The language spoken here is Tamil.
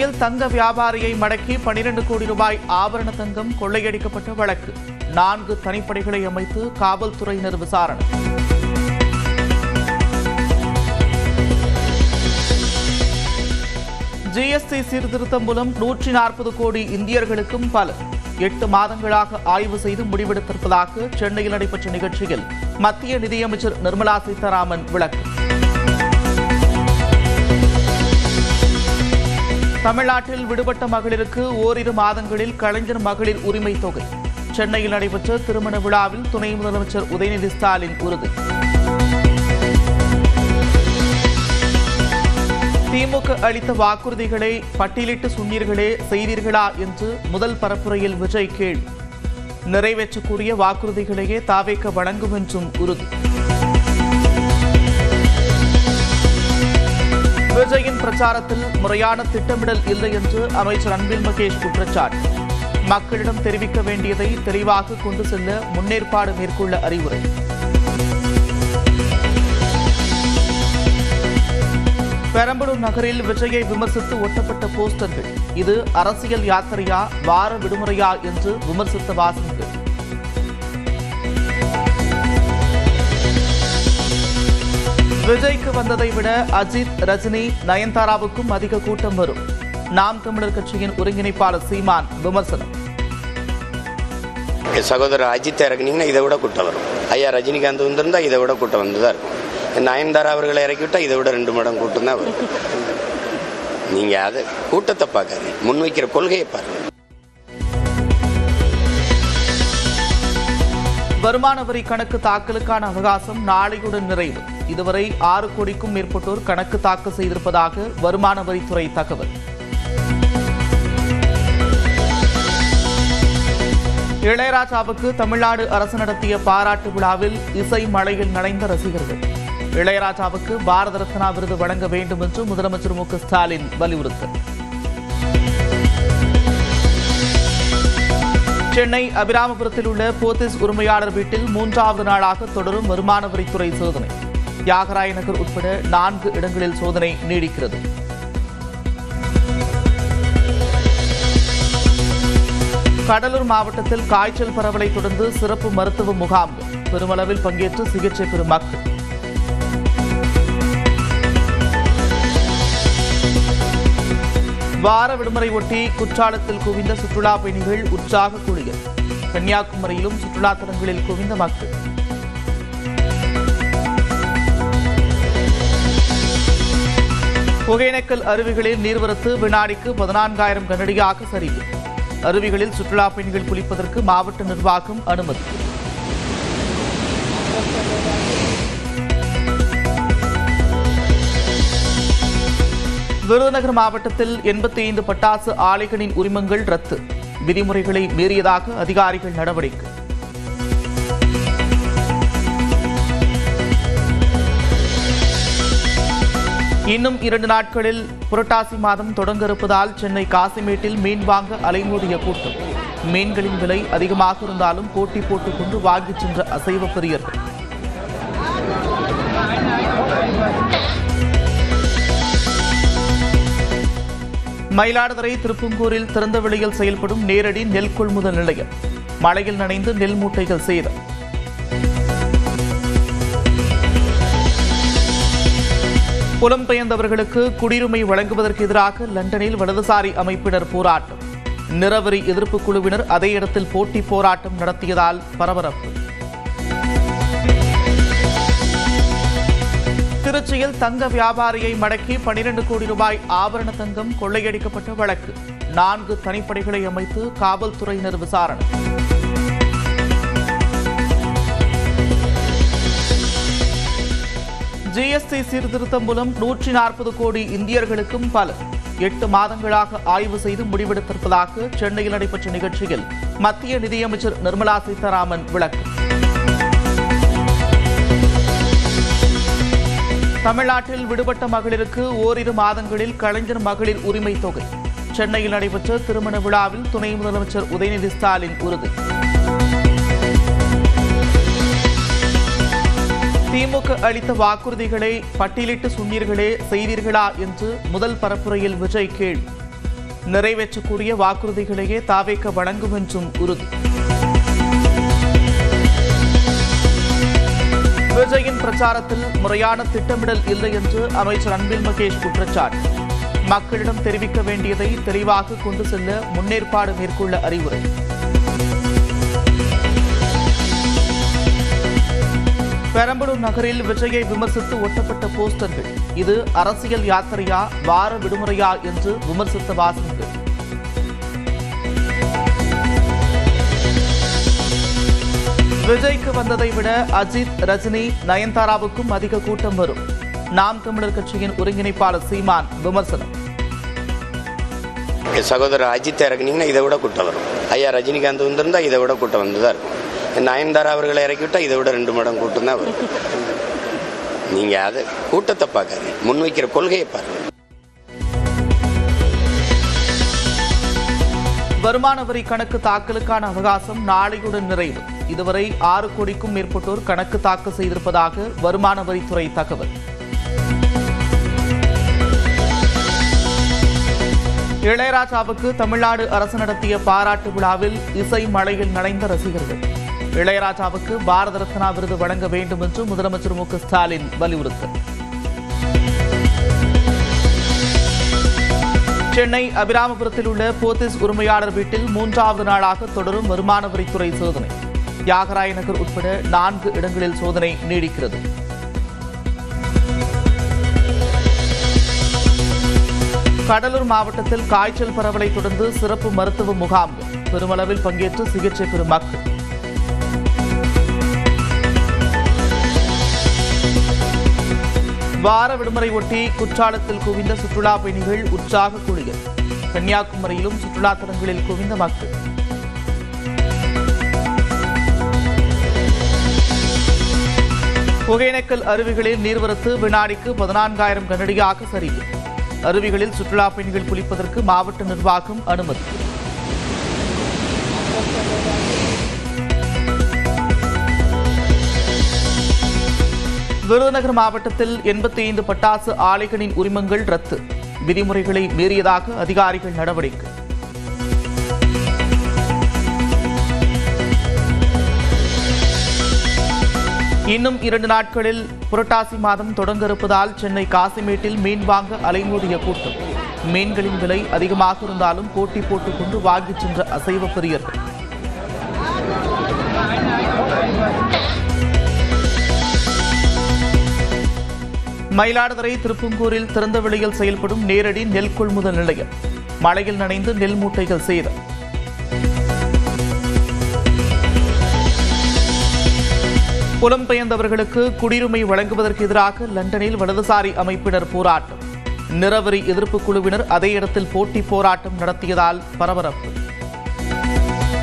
திருச்சியில் தங்க வியாபாரியை மடக்கி 12 கோடி ரூபாய் ஆபரண தங்கம் கொள்ளையடிக்கப்பட்ட வழக்கு 4 தனிப்படைகளை அமைத்து காவல்துறையினர் விசாரணை. ஜிஎஸ்டி சீர்திருத்தம் மூலம் 140 கோடி இந்தியர்களுக்கும் பலன். 8 மாதங்களாக ஆய்வு செய்து முடிவெடுத்திருப்பதாக சென்னையில் நடைபெற்ற நிகழ்ச்சியில் மத்திய நிதியமைச்சர் நிர்மலா சீதாராமன் விளக்கம். தமிழ்நாட்டில் விடுபட்ட மகளிருக்கு ஓரிரு மாதங்களில் கலைஞர் மகளிர் உரிமை தொகை. சென்னையில் நடைபெற்ற திருமண விழாவில் துணை முதலமைச்சர் உதயநிதி ஸ்டாலின் உறுதி. திமுக அளித்த வாக்குறுதிகளை பட்டியலிட்டு சொன்னீர்களே, செய்தீர்களா என்று முதல் பரப்புரையில் விஜய் கேள்வி. நிறைவேற்றக்கூடிய வாக்குறுதிகளையே தாவேக வழங்கும் என்றும் உறுதி. விஜயின் பிரச்சாரத்தில் முறையான திட்டமிடல் இல்லை என்று அமைச்சர் அன்பில் மகேஷ் குற்றச்சாட்டு. மக்களிடம் தெரிவிக்க வேண்டியதை தெளிவாக கொண்டு செல்ல முன்னேற்பாடு மேற்கொள்ள அறிவுரை. பெரம்பலூர் நகரில் விஜயை விமர்சித்து ஒட்டப்பட்ட போஸ்டர்கள். இது அரசியல் யாத்திரையா, வார விடுமுறையா என்று விமர்சித்த வாசகர்கள். விஜய்க்கு வந்ததை விட அஜித், ரஜினி, நயன்தாராவுக்கும் அதிக கூட்டம் வரும். நாம் தமிழர் கட்சியின் ஒருங்கிணைப்பாளர் சீமான் விமர்சனம். சகோதரர் அஜித் இறக்குனீங்கன்னா இதை விட கூட்டம் வரும். ஐயா ரஜினிகாந்த் வந்திருந்தா இதை விட கூட்டம் வந்துதான் இருக்கும். நயன்தாரா அவர்களை இறக்கிவிட்டா இதை விட 2 மடங்கு கூட்டம் தான் வரும். நீங்க அதை கூட்டத்தை பார்க்காதீங்க, முன்வைக்கிற கொள்கையை பாருங்க. வருமான வரி கணக்கு தாக்கலுக்கான அவகாசம் நாளையுடன் நிறைவு. இதுவரை 6 கோடிக்கும் மேற்பட்டோர் கணக்கு தாக்கல் செய்திருப்பதாக வருமான வரித்துறை தகவல். இளையராஜாவுக்கு தமிழ்நாடு அரசு நடத்திய பாராட்டு விழாவில் இசை மழையில் நனைந்த ரசிகர்கள். இளையராஜாவுக்கு பாரத ரத்னா விருது வழங்க வேண்டும் என்று முதலமைச்சர் மு க ஸ்டாலின் வலியுறுத்தல். சென்னை அபிராமபுரத்தில் உள்ள போத்தீஸ் உரிமையாளர் வீட்டில் 3வது நாளாக தொடரும் வருமான வரித்துறை சோதனை. தியாகராய நகர் உட்பட 4 இடங்களில் சோதனை நீடிக்கிறது. கடலூர் மாவட்டத்தில் காய்ச்சல் பரவலை தொடர்ந்து சிறப்பு மருத்துவ முகாம். பெருமளவில் பங்கேற்று சிகிச்சை பெறும் மக்கள். வார விடுமுறை ஒட்டி குற்றாலத்தில் குவிந்த சுற்றுலா பயணிகள் உற்சாக குளியல். கன்னியாகுமரியிலும் சுற்றுலா தலங்களில் குவிந்த மக்கள். ஒகேனக்கல் அருவிகளில் நீர்வரத்து வினாடிக்கு 14,000 கனஅடியாக சரிவு. அருவிகளில் சுற்றுலா பயணிகள் குளிப்பதற்கு மாவட்ட நிர்வாகம் அனுமதி. விருதுநகர் மாவட்டத்தில் 85 பட்டாசு ஆலைகளின் உரிமங்கள் ரத்து. விதிமுறைகளை மீறியதாக அதிகாரிகள் நடவடிக்கை. இன்னும் 2 நாட்களில் புரட்டாசி மாதம் தொடங்க இருப்பதால் சென்னை காசிமேட்டில் மீன் வாங்க அலைமோதிய கூட்டம். மீன்களின் விலை அதிகமாக இருந்தாலும் போட்டி போட்டுக் கொண்டு வாங்கிச் சென்ற அசைவ பிரியர்கள். மயிலாடுதுறை திருப்பங்கூரில் திறந்த வெளியில் செயல்படும் நேரடி நெல் கொள்முதல் நிலையம். மழையில் நனைந்து நெல் மூட்டைகள் சேதம். புலம்பெயர்ந்தவர்களுக்கு குடியுரிமை வழங்குவதற்கு எதிராக லண்டனில் வலதுசாரி அமைப்பினர் போராட்டம். நிறவெறி எதிர்ப்பு குழுவினர் அதே இடத்தில் போட்டி போராட்டம் நடத்தியதால் பரபரப்பு. திருச்சியில் தங்க வியாபாரியை மடக்கி 12 கோடி ரூபாய் ஆபரண தங்கம் கொள்ளையடிக்கப்பட்ட வழக்கு 4 தனிப்படைகளை அமைத்து காவல்துறையினர் விசாரணை. ஜிஎஸ்டி சீர்திருத்தம் மூலம் 140 கோடி இந்தியர்களுக்கும் பலன். 8 மாதங்களாக ஆய்வு செய்து முடிவெடுத்திருப்பதாக சென்னையில் நடைபெற்ற நிகழ்ச்சியில் மத்திய நிதியமைச்சர் நிர்மலா சீதாராமன் விளக்கம். தமிழ்நாட்டில் விடுபட்ட மகளிருக்கு ஓரிரு மாதங்களில் கலைஞர் மகளிர் உரிமை தொகை. சென்னையில் நடைபெற்ற திருமண விழாவில் துணை முதலமைச்சர் உதயநிதி ஸ்டாலின் உறுதி. திமுக அளித்த வாக்குறுதிகளை பட்டியலிட்டு சொன்னீர்களே, செய்தீர்களா என்று முதல் பரப்புரையில் விஜய் கேள்வி. நிறைவேற்றக்கூடிய வாக்குறுதிகளையே தாவேக வழங்கும் என்றும் உறுதி. விஜயின் பிரச்சாரத்தில் முறையான திட்டமிடல் இல்லை என்று அமைச்சர் அன்பில் மகேஷ் குற்றச்சாட்டு. மக்களிடம் தெரிவிக்க வேண்டியதை தெளிவாக கொண்டு செல்ல முன்னேற்பாடு மேற்கொள்ள அறிவுரை. பெரம்பலூர் நகரில் விஜயை விமர்சித்து ஒட்டப்பட்ட போஸ்டர்கள். இது அரசியல் யாத்திரையா, வார விடுமுறையா என்று விமர்சித்த வாசகர்கள். விஜய்க்கு வந்ததை விட அஜித், ரஜினி, நயன்தாராவுக்கும் அதிக கூட்டம் வரும். நாம் தமிழர் கட்சியின் ஒருங்கிணைப்பாளர் சீமான் விமர்சனம். சகோதரர் அஜித் இறக்குனீங்கன்னா இதை விட கூட்டம் வரும். ஐயா ரஜினிகாந்த் வந்திருந்தா இதை விட கூட்டம் வந்துதான் இருக்கும். நயன்தாரா அவர்களை இறக்கிவிட்டா இதை விட 2 மடங்கு கூட்டம் தான் வரும். நீங்க அதை கூட்டத்தை பார்க்காதீங்க, முன்வைக்கிற கொள்கையை பாருங்க. வருமான வரி கணக்கு தாக்கலுக்கான அவகாசம் நாளையுடன் நிறைவு. இதுவரை 6 கோடிக்கும் மேற்பட்டோர் கணக்கு தாக்கல் செய்திருப்பதாக வருமான வரித்துறை தகவல். இளையராஜாவுக்கு தமிழ்நாடு அரசு நடத்திய பாராட்டு விழாவில் இசை மழையில் நனைந்த ரசிகர்கள். இளையராஜாவுக்கு பாரத ரத்னா விருது வழங்க வேண்டும் என்று முதலமைச்சர் மு க ஸ்டாலின் வலியுறுத்தல். சென்னை அபிராமபுரத்தில் உள்ள போத்தீஸ் உரிமையாளர் வீட்டில் 3வது நாளாக தொடரும் வருமான வரித்துறை சோதனை. தியாகராய நகர் உட்பட 4 இடங்களில் சோதனை நீடிக்கிறது. கடலூர் மாவட்டத்தில் காய்ச்சல் பரவலை தொடர்ந்து சிறப்பு மருத்துவ முகாம். பெருமளவில் பங்கேற்று சிகிச்சை பெறும் மக்கள். வார விடுமுறை ஒட்டி குற்றாலத்தில் குவிந்த சுற்றுலா பயணிகள் உற்சாக குளியல். கன்னியாகுமரியிலும் சுற்றுலா தலங்களில் குவிந்த மக்கள். ஒகேனக்கல் அருவிகளில் நீர்வரத்து வினாடிக்கு 14,000 கனடியாக சரிவு. அருவிகளில் சுற்றுலா பயணிகள் குளிப்பதற்கு மாவட்ட நிர்வாகம் அனுமதி. விருதுநகர் மாவட்டத்தில் 85 பட்டாசு ஆலைகளின் உரிமங்கள் ரத்து. விதிமுறைகளை மீறியதாக அதிகாரிகள் நடவடிக்கை. இன்னும் 2 நாட்களில் புரட்டாசி மாதம் தொடங்க இருப்பதால் சென்னை காசிமேட்டில் மீன் வாங்க அலைமோதிய கூட்டம். மீன்களின் விலை அதிகமாக இருந்தாலும் போட்டி போட்டுக்கொண்டு வாங்கிச் சென்ற அசைவ பிரியர்கள். மயிலாடுதுறை திருப்பங்கூரில் திறந்த வெளியில் செயல்படும் நேரடி நெல் கொள்முதல் நிலையம். மழையில் நனைந்து நெல் மூட்டைகள் சேதம். புலம்பெயர்ந்தவர்களுக்கு குடியுரிமை வழங்குவதற்கு எதிராக லண்டனில் வலதுசாரி அமைப்பினர் போராட்டம். நிறவெறி எதிர்ப்பு குழுவினர் அதே இடத்தில் போட்டி போராட்டம் நடத்தியதால் பரபரப்பு.